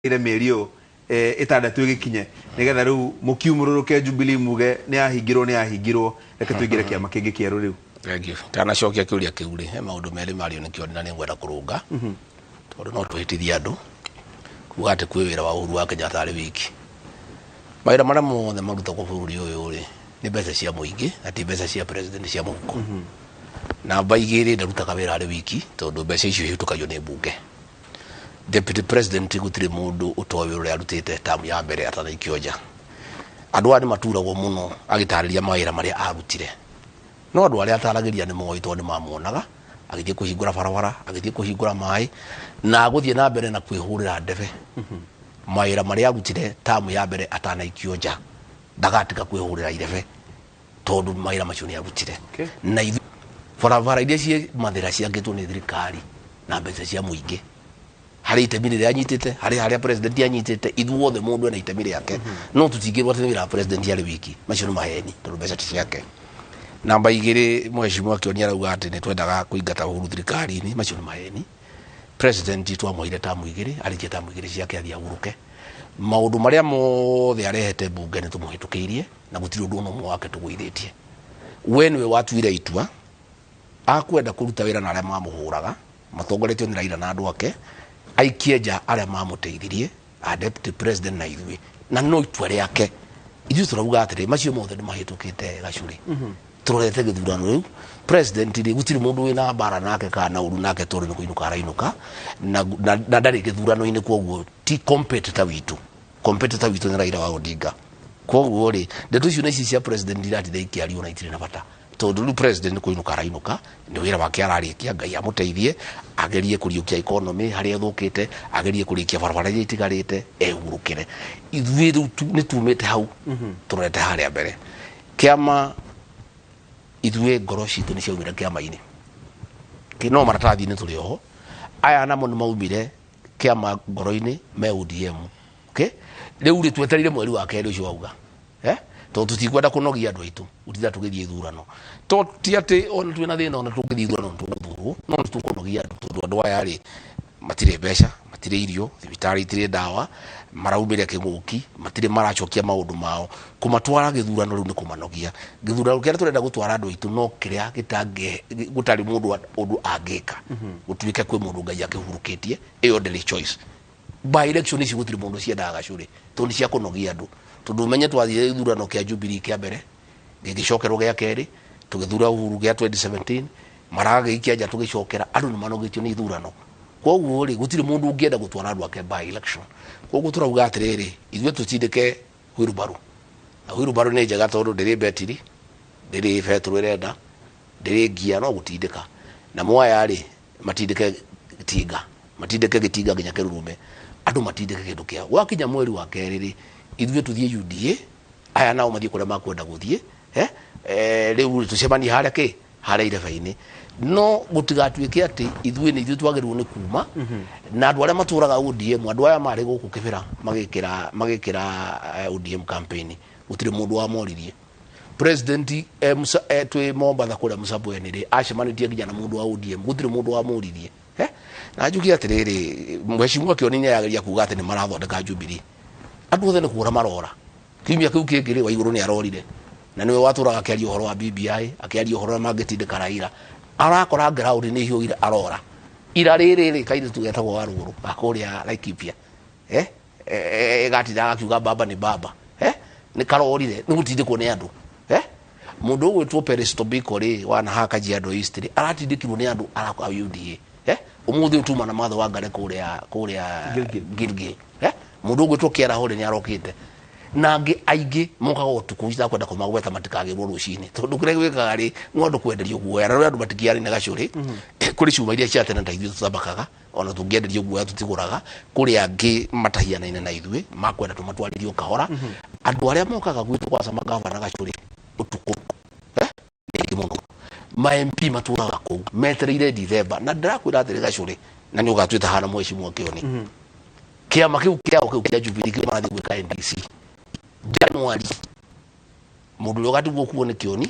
ire mĩerio ĩtandatũ ĩgĩkinye nĩgetha rĩu mũkiumũrũrũke Jubilee muge nĩ ahingirwo reke tũingĩre kĩama kĩngĩ kĩerũ rĩu. Thank you. Tana cokia kĩũria kĩu rĩ, he maũndũ merĩ mario nĩkĩo na nĩngwenda kũrũnga. Tondũ no twĩtithie andũ kuga atĩ kwĩ wĩra wa Uhuru wa Kenyatta arĩ wiki. Mawĩra marĩa mothe marutagwo bũrũri ũyũ rĩ, nĩ mbeca cia mũingĩ na ti mbeca cia president cia mũhuko. Namba igĩrĩ ndarutaga wĩra arĩ wiki tondũ mbeca icio ihĩtũkagio nĩ mbunge. Deputy President gutire mundu utowe uri arutite tamu ya mbere atanaikio nja. Andũ ari maturagwo muno agitariria mawira maria arutire. No andũ ari ataragiria ni moito ni mamuonaga agithie kuhingura barabara, agithie kuhingura mai na guthie na mbere na kwihurira ndebe. Mawira maria arutire tamu ya mbere atanaikio nja. Ndagatika kwihurira irebe tondu mawira macio ni arutire. Na barabara iria cie mathira ciangitwo ni thirikari na mbeca cia muingi. Hari itemi rĩrĩa anyitĩte, harĩa president anyitĩte, ithuothe mũndũ ena itemi rĩake. No tũtingĩrwo atĩ wĩra president arĩ wiki, macio nĩ maheni tondũ mbeca ti ciake. Namba igĩrĩ mheshimiwa Kĩoni arauga atĩ nĩtwendaga kũingata Uhuru thirikari-inĩ, macio nĩ maheni. President twamũheire tamu igĩrĩ, arĩkia tamu igĩrĩ ciake athiĩ ahurũke. Maũndũ marĩa mothe arehete mbunge nĩtũmũhĩtũkĩirie na gũtirĩ ũndũ ũmwe wake tũgũithĩtie. We nĩwe watuire itua akwenda kũruta wĩra na arĩa mamũhũraga, matongoretio nĩ Raila na andũ ake. Aikie nja arĩa mamũteithirie a deputy president na ithuĩ na no itua rĩake. Ithuĩ tũrauga atĩrĩ macio mothe nĩ mahĩtũkĩte Gachuri. Tũrorete gĩthurano rĩu president rĩ gũtirĩ mũndũ wĩna mbara nake kana ũru nake tondũ nĩ kũinũka arainũka na ndarĩ gĩthurano-inĩ, kwoguo ti competitor witũ. Competitor witũ nĩ Raila wa Odinga. Kwoguo rĩ ndeto icio nĩ cia president irathiĩ ikiario na itirĩ na bata tondũ rĩu president kũinũka arainũka nĩ wĩra wake ararĩkia, Ngai amũteithie agerie kũriũkia economy harĩa thũkĩte, agerie kũriũkia barabara iria itigarĩte, ehurũkĩre. Ithuĩ rĩu nĩ tumĩte hau tũrete harĩa mbere. Kĩama ithuĩ ngoro citũ nĩ ciaumire kĩama-inĩ no maratathi-inĩ tũrĩ oho. Aya namo nĩ maumire kĩama ngoro-inĩ me ODM. Rĩu rĩ twetereire mweri wa kerĩ ũcio wauga tondũ tutikwenda kũnogia andũ aitũ gũtinda tũgĩthiĩ ithurano. To ti atĩ ona twĩna thĩna ona tũgĩthiĩ ithurano tũgũthurwo, no nĩtũkũnogia andũ tondũ andũ aya rĩ matirĩ mbeca, matirĩ irio, thibitarĩ itirĩ ndawa, maraumĩre kĩng'ũki, matirĩ maracokia maũndũ mao. Kũmatwara gĩthurano rĩu nĩ kũmanogia. Gĩthurano kĩrĩa tũrenda gũtwara andũ aitũ no kĩrĩa gũtarĩ mũndũ ũndũ angĩka gũtuĩke kwĩ mũndũ Ngai akĩhurũkĩtie, ĩyo ndĩrĩ choice. By election ici gũtirĩ mũndũ ciendaga Gachuri tondũ nĩ cia kũnogia andũ. Tondũ menye twathire gĩthurano kĩa Jubilee kĩa mbere gĩgĩcokerwo gĩa kerĩ, tũgĩthura Uhuru gĩa 2017, maraga gĩikia nja tũgĩcokera, andũ nĩ manogĩtio nĩ ithurano. Kwoguo rĩ gũtirĩ mũndũ ũngĩenda gũtwara andũ ake by election. Kwoguo tũrauga atĩrĩrĩ ithuĩ tũtindĩke wheelbarrow. Na wheelbarrow nĩ njega tondũ ndĩrĩ betiri, ndĩrĩ betũrũ ĩrenda, ndĩrĩ ngia, no gũtindĩka. Na moya rĩ matindĩke gĩtinga, matindĩke gĩtinga nginya kĩrurume, andũ matindĩke kĩndũ kĩao. Wakinya mweri wa kerĩ rĩ ithuĩ tũthiĩ UDA, aya nao mathiĩ kũrĩa makwenda gũthiĩ. Rĩu tũcemanie harĩa harĩa ireba-inĩ. No gũtigatuĩke atĩ ithuĩ nĩ ithuĩ twagĩrĩirwo nĩ kuma na andũ arĩa matũraga ODM, andũ aya marĩ gũkũ Kĩbĩra magĩkĩra ODM campaign, gũtirĩ mũndũ wamoririe. President twĩ Mombatha kũrĩa Msambweni rĩ acemanĩtie nginya na mũndũ wa ODM, gũtirĩ mũndũ wamoririe. Na njuge atĩrĩrĩ mheshimiwa Kĩoni nĩ yageria kuga atĩ nĩ marathondeka Jubilee. Andũ othe nĩ kũra marora. Kiumia kĩu kĩngĩ rĩ Waigũrũ nĩ arorire na nĩwe watũraga akĩaria ũhoro wa BBI, akĩaria ũhoro wa mangĩtindĩka Raila. Arakora ground nĩ hiũire arora. Ira rĩrĩ kaitũ tũgetagwo wa rũgũrũ akũrĩa Laikipia gatindaga akiuga baba nĩ baba. Nĩ karorire nĩ gũtindĩkwo nĩ andũ. Mũndũ ũgwĩtwo Peres Tobiko rĩ wana Kajiado East rĩ aratindĩkirwo nĩ andũ arakwa UDA. Ũmũthĩ ũtuma na matho wa ngare kũrĩa Gilgil. Mũndũ ũgwĩtwo Kĩarahũ nĩ arokĩte na angĩ aingĩ mokaga ũtukũ itakwenda kũmagweta matikagĩrwo rũcinĩ tondũ kũrĩa gwĩkaga rĩ ng'ondu kwenderio guoya na andũ matikĩarĩ na Gachuri kũrĩ ciuma iria cia tene ta ithuĩ tũthambakaga ona tũngĩenderio guoya tũtigũraga, kũrĩ angĩ matahianaine na ithuĩ makwenda tũmatwarĩrio kahora. Andũ arĩa mokaga gwitũ kwa Sama Gavana Gachuri ũtukũ nĩ mũno ma MP matũraga kũu metereire December na ndĩrakwĩra atĩrĩ Gachuri na nĩ ũgatuĩta hana mheshimiwa Kĩoni. Kĩama kĩu kĩa Jubilee kĩmarathiĩ gwĩka NDC January. Mũndũ ũrĩa ũgatigwo kuo nĩ Kĩoni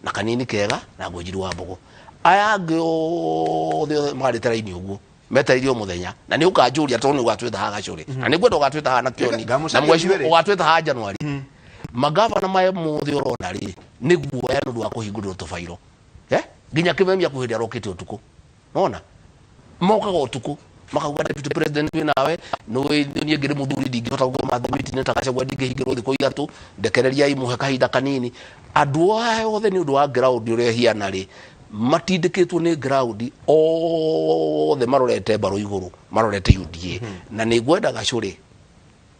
na kanini kega na Ngũnjiru wa Mbogo. Aya angĩ othe marĩ taraini ũguo metairio muthenya na ni ukanjuria tonu gatwita ha gacuri na ni gwenda gatwita ha na kioni na mweci gatwita ha Januari magavana mae muthi urona ri niguo ya ndu akuhingurira tubairo ginya kibemia kuhindia rokete utuku nona moka go utuku makauga deputy president we nawe no ni ngire muthuri ndingihota gukoma thimiti nitagacagwa ndingihingirwo thiko ithatu ndekereria imuhe kahinda kanini andu aya othe ni undu wa ground uria hiana ri matindikitwo ni ground othe marorete baro iguru marorete UDA na ni gwenda gacuri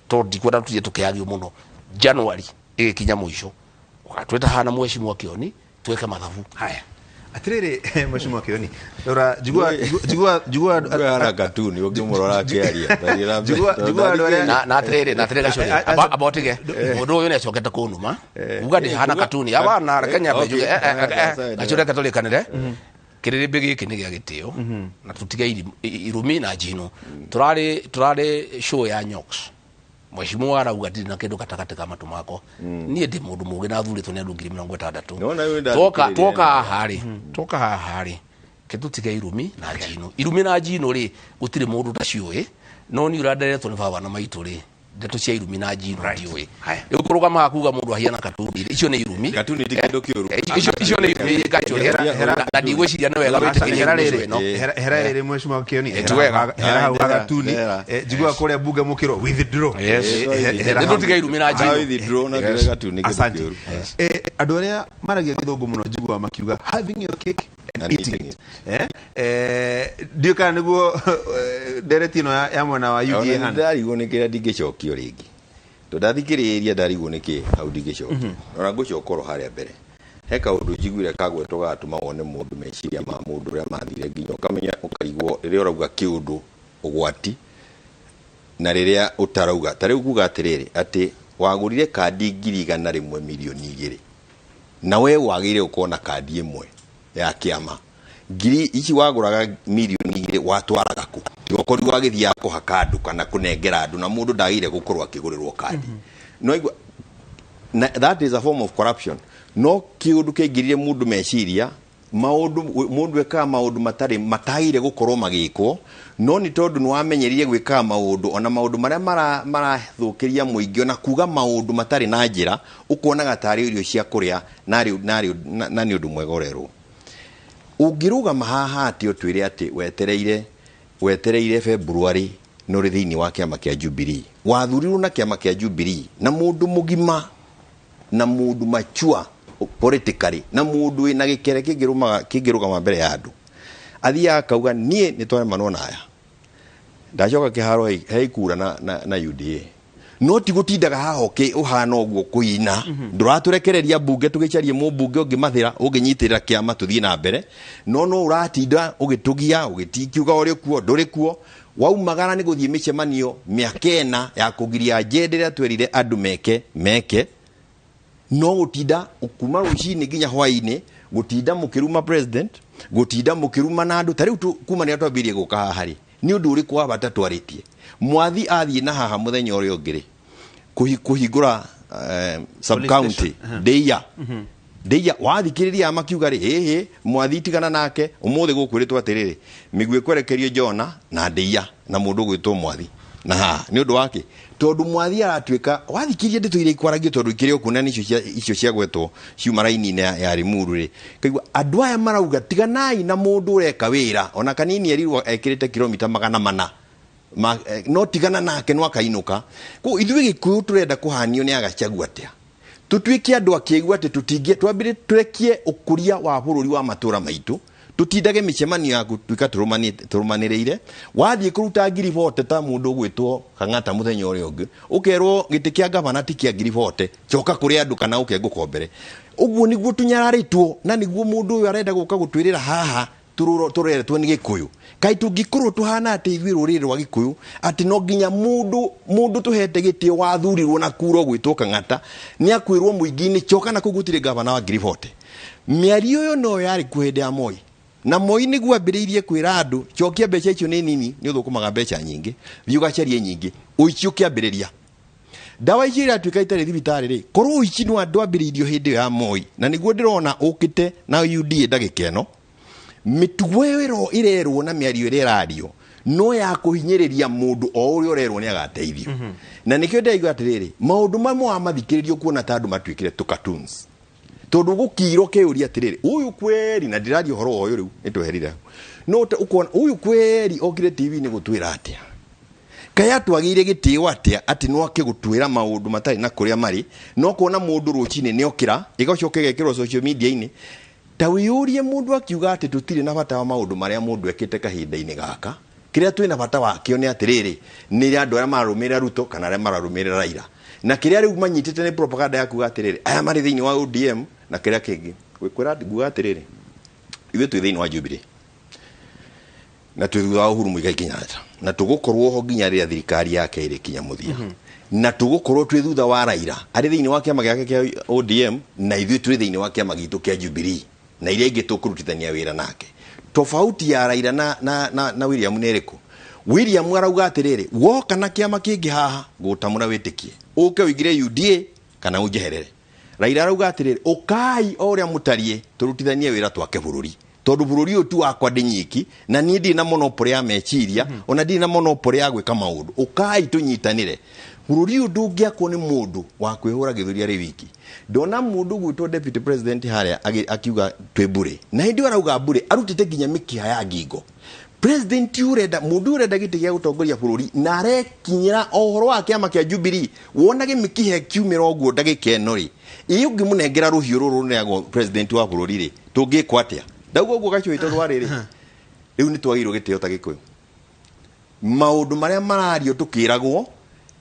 to ndikwenda tuthie tukiagio muno January ikinya mwisho wakatweta hana mheshimiwa Kioni tuweke mathabu haya atiriri mheshimiwa Kioni ora jigua ara katuni ogimurora kiaria jigua na atiriri gacuri abotige mundu uyu ni acokete kunuma uga ndi hana katuni abana Kenya bejuge gacuri katolikanire kiriribe giki ni gia gitio na tutige irumi na jino turari show ya Nyox mheshimiwa arauga ndi na kindu katakate ka matu mako nie ndi mundu mugi na thuri tune 2060 toka hari kitutige irumi na jino ri gutire mundu taciuye no ni uraderetwo ni baba na maitu ri ndeto cia irumi na jino ndiuye ikuruga makuga mundu ahiana katuni icio ni irumi katuni tikindo kiuru icio ni irumi gacuri na ndigwiciria ni wega witikiria riri no hera riri mheshimiwa Kioni hera katuni jigua kuria bunge mukiro withdraw ndeto tiga irumi na jino withdraw na katuni kiuru andu aria maragia githungu muno jigua makiuga having your cake and eating it dio kana niguo deretino ya mwana wa UDA hana ndarigwo ni kira ndingicokio ringi to ndathikiriria ndarigwo niki hau ndingicokio ora ngucokoro haria mbere he kaundu njiguire kagwetwo gatuma wone mundu meciria ma mundu ria mathire nginya ukamenya ukarigwo riria urauga kiundu ugwati na riria utarauga tariu kuga atiriri ati wagurire kandi 100,000 milioni 2 na we wagire ukona kandi imwe ya kiama ngiri ici waguraga milioni 2 watwaraga ku gokori wagithia kuhaka andu kana kunengera andu na mundu ndagire gukorwo akigurirwo kandi no igwa that is a form of corruption no kiundu kingirire mundu meciria mundu eka maundu matagire gukorwo magikwo no ni tondu ni wamenyerire gwika maundu ona maundu maria marathukiria muingi ona kuga maundu matari na njira ukona gatari irio cia kuria na ni undu mwega urerwo ungiruga mahaha ati utwire ati wetereire February no ri thiini wa kiama kia Jubilee wathurirwo na kiama kia Jubilee na mundu mugima na mundu machua politically na mundu ina gikere kingiruga mbere ya andu athia akauga nie ni tware manona aya ndacoka kiharo heikura na UDA no ti gutindaga hahoke uhana oguo kuina nduraturekereria bunge tugicarie mu bunge ungimathira unginyitirira kiama tuthie na mbere no uratinda ugitugia ugitikiuga uri kuo nduri kuo waumagara ni guthie micemanio miakena ya kugiria njenderia twerire andu meke no gutinda ukuma rucini nginya hwaini gutinda mukiruma president gutinda mukiruma na andu tariu kuma ni atwabirie guka hahari ni undu uri kwa bata twaritie mwathi athie na haha muthenya uri ungiri kuhingura sub county deia wathikiriria amakiuga ri mwathi tigana nake umuthi gukwiritwo atiriri migwe kwerekerio Jona na deia na mundu gwitwo mwathi na ni undu wake tondu mwathi aratwika wathikirie ndituire ikwaragio tondu ikirio kunani icio cia gwetwo ciuma raini ya Limuru ri kaigwa andu aya marauga tiganai na mundu ureka wira ona kanini erirwa ekirite kilomita 400 no tigana nake no akainuka ko ithuĩ Gĩkũyũ turenda kuhanio ni agacagua atia tutwike andu akiigua ati tutingie twambire turekie ukuria wa bururi wa matura maitu tutindage micemanio ya gutwika turumaniriire wathie kuruta ngiribote ta mundu gwitwo Kang'ata muthenya uri ungi ukerwo giti kia gavana ti kia ngiribote coka kuri andu kana uke ngukombere uguo niguo tunyararitwo na niguo mundu uyu arenda guka gutwirira haha tureretwo ni Gĩkũyũ kai tungikorwo tuhana ati ithuĩ rũrĩrĩ rwa Gĩkũyũ ati no nginya mundu tuhete gitio wathurirwo na kuro gwitwo Kang'ata ni akwirwo muingi-ini coka na kugutire gavana wa ngiribote miario yo no yari kuhende ya Moi na Moi niguo ambiriirie kwira andu cokia mbeca icio ni nini ni uthukumaga mbeca nyingi thiuga carie nyingi uici ukiambiriria dawa ici iratwika itari thibitari ri korwo uici no andu ambiriirio hindi ya Moi na niguo ndirona ukite na UDA ndagikeno mitugo ero irerwo na miario irario no ya kuhinyiriria mundu o uri orerwo ni agateithio na nikio ndaiga atiriri maundu mamwe amathikiririo kuona ta andu matwikire tu cartoons tondu gukiro keuria atiriri uyu kweri na ndiraria horo oyo riu nitweherira no ukona uyu kweri okire TV ni gutwira atia kaya twagire gitio atia ati no akigutwira maundu matari na kuria mari no kuona mundu ruchine ni okira igacoke gekirwo social media ini ta wiyurie mundu akiuga ati tutire na bata wa maundu maria mundu ekite kahinda-ini gaka kiria twina bata wakio ni atiriri ni andu aria marumira Ruto kana aria mararumira Raila na kiria riu manyitite ni propaganda ya kuga atiriri aya mari thiini wa ODM na kiria kingi kwira nguga atiriri ithu twi thiini wa Jubilee na tuthua Uhuru Muigai Kenyatta na tugukorwo ho nginya ria thirikari yake iri kinya muthia na tugukorwo twi thutha wa Raila ari thiini wa kiama giake kia ODM na ithu twi thiini wa kiama gitu kia Jubilee na iria ingi tukurutithania wira nake tofauti ya Raila na William Neriko William arauga atiriri woka na kiama kingi haha gutamura witikie uke wigire UDA kana unjeherere Raila arauga atiriri ukai oria mutarie turutithanie wira twake bururi tondu bururi utu wakwa ndinyiki na ni ndi na monopoly ya mechiria ona ndi na monopoly ya gwika maundu ukai tunyitanire bururi undu ngiakwo ni mundu wa kwihura githuria ri wiki ndona mundu gwitwo deputy president haria akiuga twe bure na hindi arauga bure arutite ginya mikiha ya ngingo president urenda mundu urenda giti gia gutongoria bururi na arekinyira ohoro wa kiama kia Jubilee wonage mikihe kiumira oguo ndagika eno ri iyo ngimunengera ruhiu ruru neago president wa bururi ri tungikwa atia ndaugo guo gacho ito rwariri riu ni twagirwo gitio ta gikuyu maundu maria marario tukiragwo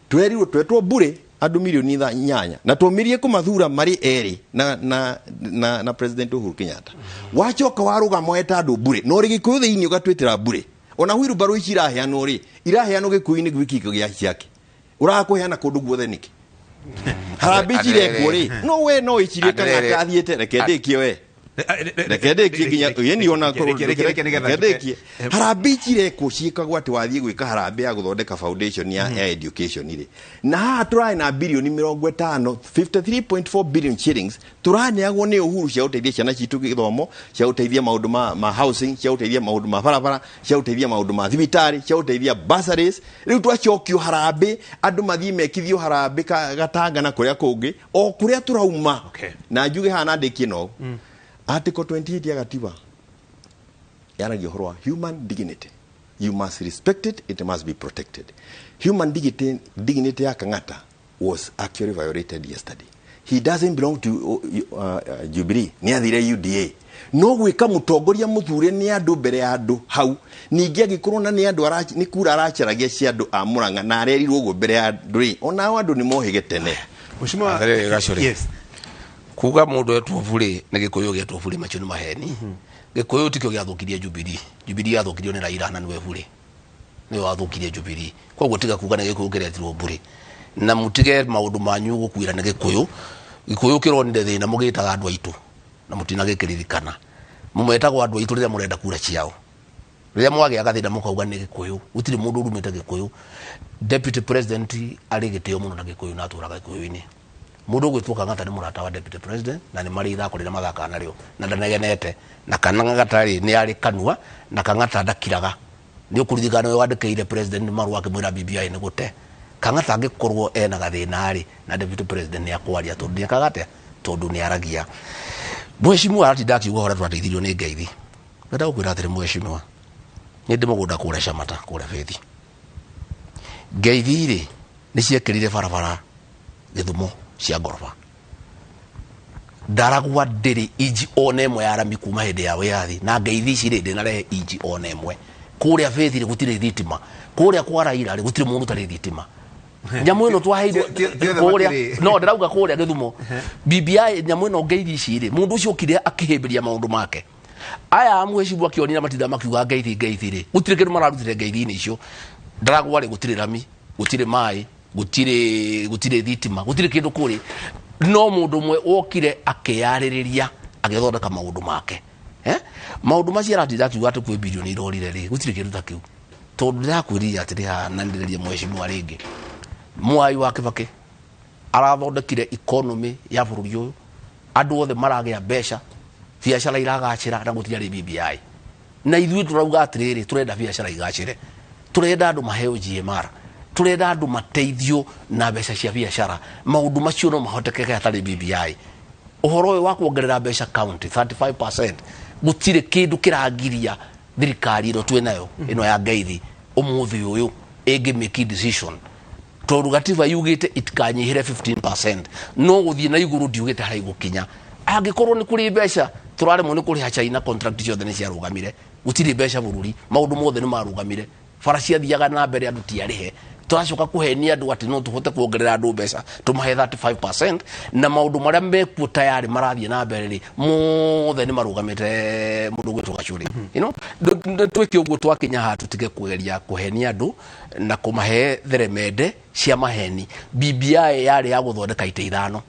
twerirwo twetwo bure andu milioni 8 na twomirie kumathura mari eri na president Uhuru Kenyatta wachoka waruga moeta andu bure no ri gikuyu thiini ugatwitira bure ona hwiru baru ici iraheanwo ri iraheanwo gikuyu-ini gwikiko gia ciake urakuheana kundu guothe niki harabici rekwo ri no we no ichirie kana kathiete reke ndikio we rekendeki ginya yeni ona rekendeki harabici rekwo ciikagwo ati wathie gwika harambe ya guthondeka foundation ya education ire na ha turai na bilioni 50 53.4 billion shillings turaneagwo ni Uhuru cia uteithia ciana citu githomo cia uteithia maundu ma housing cia uteithia maundu ma barabara cia uteithia maundu ma thibitari cia uteithia bursaries riu twacokio harambe andu mathie mekithio harambe gatanga na kuria kungi o kuria turauma na njuge hana ndiki no Article 28 ya Katiba yaragia horwa human dignity. You must respect it, it must be protected. Human dignity ya Kang'ata was actually violated yesterday. He doesn't belong to Jubilee, ni athire UDA. No gwika mutongoria muthure ni andu mbere ya andu hau ningi agikorwo na ni andu ni kura aracharagia cia andu a Murang'a na arerirwo go mbere ya andu ri ona andu ni mohige tene. Mheshimiwa yes kuga mundu etwo bure na gikuyu getwo bure macho ni maheni gikuyu tikio giathukirie Jubilee yathukirio ni Raila na niwe bure ni wathukirie Jubilee koguo tiga kuga na gikuyu giretirwo bure na mutige maundu manyu gukwira na gikuyu kironde thina mugitaga andu aitu na mutina gikiririkana mumetagwo andu aitu riria murenda kura ciao riria mwage agathina mukauga ni gikuyu utiri mundu urumite gikuyu deputy president ari gitio muno na gikuyu na aturaga gikuyu-ini mundu gwitwo Kang'ata ni murata wa deputy president na ni mari ithako rira mathaka nario na ndanegenete na Kang'ata ni ari kanua na Kang'ata ndakiraga ni ukuririkana we wandikeire president maru akimwira BBI ni gute Kang'ata angikorwo ena gathina ari na deputy president ni akwaria tondu ni Kang'ata tondu ni aragia mheshimiwa aratinda akiuga hora twateithirio ni ngeithi ngenda gukwira atiri mheshimiwa ni ndi mugunda kure Shamata kure Faith ngeithi ri ni ciekirire barabara Githumo cia ngoroba ndaragwa ndiri iji ona emwe ya arami kuma hindi ya wiathi na ngeithi ici ri ndinarehe iji ona emwe kuria Faith ri gutire thitima kuria kwa Raila ri gutire mundu tari thitima nyamu ino twaheirwo kuria no ndirauga kuria Githumo BBI nyamu ino ngeithi ici ri mundu ucio kire akihimbiria maundu make aya mheshimiwa kionira matitha makiuga ngeithi ri gutire kindu mararutire ngeithi-ini icio ndaragwa ri gutire rami gutire mai gutire thitima gutire kindu kuri no mundu mwe wokire akiyaririria agithondeka maundu make maundu macio aratinda akiuga ati kwi bilioni irorire ri gutire kindu ta kiu tondu ndirakwiriria atiri ha na ndiriria mheshimiwa ringi Mwai wa Kibaki arathondekire economy ya bururi uyu andu othe maragia mbeca biacara iragacira na gutire BBI na ithui turauga atiriri turenda biacara igacire turenda andu maheo GMR, turenda andu mateithio na mbeca cia biashara. Maundu macio no mahotekeke hatari BBI. Uhoro wa kuongerera mbeca county 35%, gutire kindu kiragiria thirikari ino twenayo ino ya Ngeithi umuthi uyu ege make decision. Tondu gatiba yugite itikanyihire 15%, no guthie na iguru ndiugite hari gukinya. Angikorwo ni kuri mbeca turare mu ni kuri ha China contract ciothe ni cia rugamire, gutire mbeca bururi, maundu mothe ni marugamire, faracia thiaga na mbere andu tiarihe. Turacoka kuhenia andu ati no tuhote kuongerera andu mbeca tumahe 35%, na maundu maria mekuo tayari marathie na mbere ri mothe ni marugamite mundu gwitu Gachuri. You know, twike uguo twakinya ha tutige kugeria kuhenia andu na kumahe theremende cia maheni. BBI yari ya guthondeka ite ithano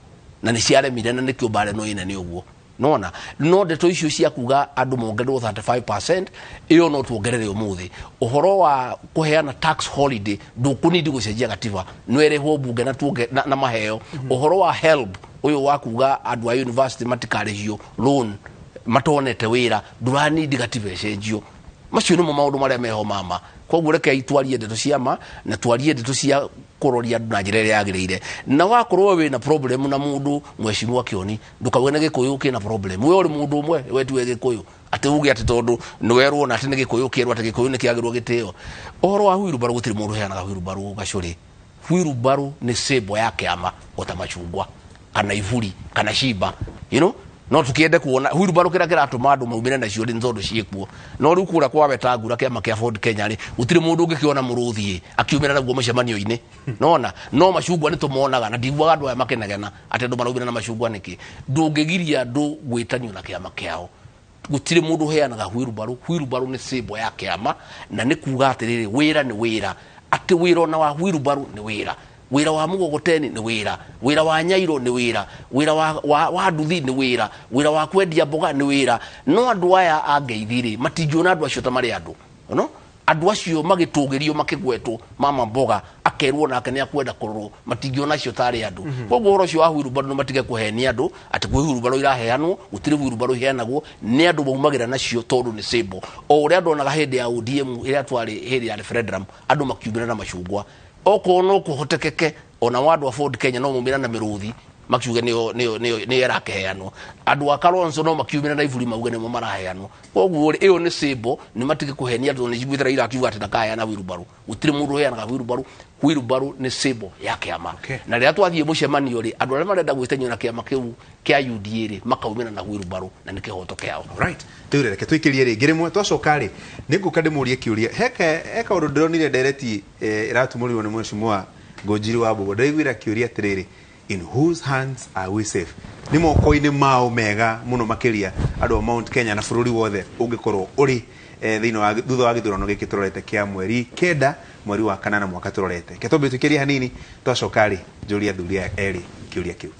na ni ciaremire na nikio bare no ine ni uguo. Nona no ndeto icio cia kuga andu mongererwo 35%, iyo no tuongerere umuthi. Uhoro wa kuheana tax holiday ndukunidi gucenjia gatiba nwerehwo bunge na tuonge na maheo. Uhoro wa help uyu wa kuga andu a university matikarehio loan matonete wira nduranidi gatiba ecenjio. Macio ni maundu maria meho mama. Koguo reke itwarie ndeto cia ma na twarie ndeto cia kuroria na njira iria yagirire. Na wakorwo we na problem na mundu mweshimwa Kioni ndukauge na Gikuyu kina problem. We uri mundu umwe wetu Gikuyu ati uge ati tondu nwerwo na ati Gikuyu kirwa ati Gikuyu ni kiagirwo giteo. Ohoro wa Wheelbarrow gutiri mundu heanaga Wheelbarrow Gachuri. Wheelbarrow ni sebo ya kiama otamachungwa kana ivuri kana shiba, you know. No tukiende kuona Wheelbarrow kira kiratuma andu maumire na ciori nzondo ciekuo. No riu kura kwa Wetangula kiama kia Ford Kenya ri gutire mundu ungikiona muruthie akiumira naguo mucemanio ine. Nona no mashungwa ni tumuonaga na ndigwa andu aya makenagena ati andu maraumira na mashungwa niki ndungigiria andu gwitanio na kiama kiao. Gutire mundu heanaga Wheelbarrow. Wheelbarrow ni sebo ya kiama na ni kuga atiriri wira ni wira, ati wira ona wa Wheelbarrow ni wira, wira wa Mugogoteni ni wira, wira wa Nyairo ni wira, wira wa Nduthi ni wira, wira wa kwendia mboga ni wira. No andu aya a Ngeithi matingiona andu acio ta mari andu, no andu acio magitugirio makigwetu mama mboga akerwo nake ni akwenda kururu matingiona acio tari andu. Koguo horo cio wa Wheelbarrow no matige kuhenia andu ati kwi Wheelbarrow iraheanwo gutire Wheelbarrow iheanagwo ni andu maumagira nacio tondu ni sebo. O uria andu onaga hindi ya ODM iria twari hindi ya referendum andu makiumira na machungwa. Oko no kuhotekeke ona wandu wa Ford Kenya no mumira na miruthi makiuge ni erakeheanwo. Andu a Kalonzo no makiumira na ivuri mauge ni maraheanwo. Koguo iyo ni sebo ni matige kuhenia andu ni jigwithira ira akiuga ati ndakaya na Wheelbarrow. Gutire mundu heanaga Wheelbarrow. Wheelbarrow ni sebo ya kiama. Na ria twathie mucemanio ri andu aria marenda gwitenyo na kiama kiu kia UDA ri makaumira na Wheelbarrow na ni kihoto kiao. Right. Tuire reke twikirie ri ngirimo twacoka ri ninguka ndimurie kiuria eka undu ndironire ndereti iratumurirwo ni Mheshimiwa Ngonjiri wa Mbogo. Ndaigwira kiuria atiriri, in whose hands are we safe? Ni moko-ini mao mega muno makiria andu a Mount Kenya na bururi wothe ungikorwo uri thino wa thutha wa githurano giki turorete kia mweri 9 mweri wa 8 mwaka turorete. Ketombe tukiria hanini twacoka ri njuria thuria eri kiuria kiu.